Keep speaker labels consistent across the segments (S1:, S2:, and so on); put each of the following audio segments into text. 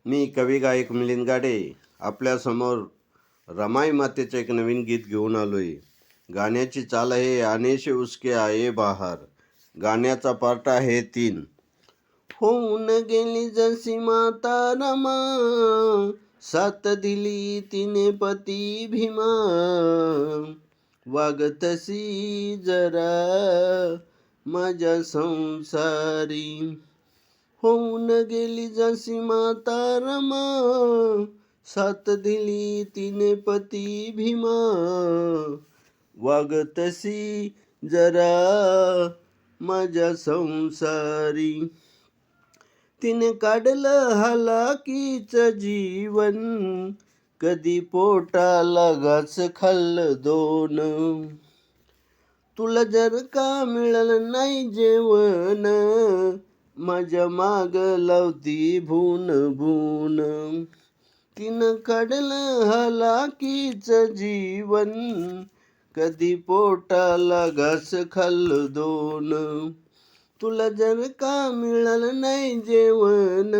S1: मी कवी गायक मिलिंद गाडे आपल्यासमोर रमाई मातेचं एक नवीन गीत घेऊन आलोय. गाण्याची चाल आहे आने से उसके आये बाहर. गाण्याचा पार्ट आहे 3. होऊन गेली जशी माता रमा, साथ दिली तिने पती भीमा, वागतशी जरा माझ्या संसारी. होऊन गेली जशी माता रमा, साथ दिली तिने पती भीमा, वागतशी जरा माझ्या संसारी. तिने काढलं हालाकीच जीवन, कधी पोटाला घास खाल्लं दोन. तुला जर का मिळालं नाही जेवण, माझ्या माग लावती भून भून. तिनं काढलं हालाकीच जीवन, कधी पोटाला घास खाल्लं दोन. तुला जर का मिळालं नाही जेवण,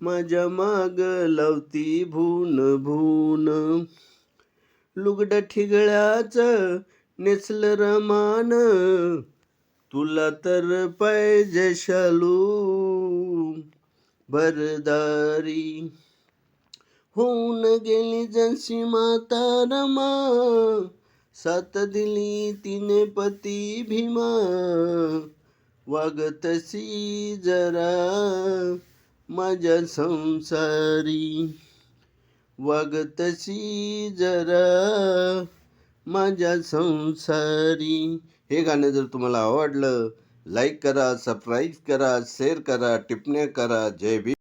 S1: माझ्या माग लावती भून भून. लुगडं ठिगळ्याचं नेसलं रमान, तुला तर पाहिजे शालू भरदारी. होऊन गेली जशी माता रमा, साथ दिली तिने पती भीमा, वागतशी जरा माझ्या संसारी. वागतशी जरा माझ्या संसारी. हे गाणं जर तुम्हाला आवडलं, लाईक करा, सबस्क्राईब करा, शेअर करा, टिप्पण्या करा. जय भीम.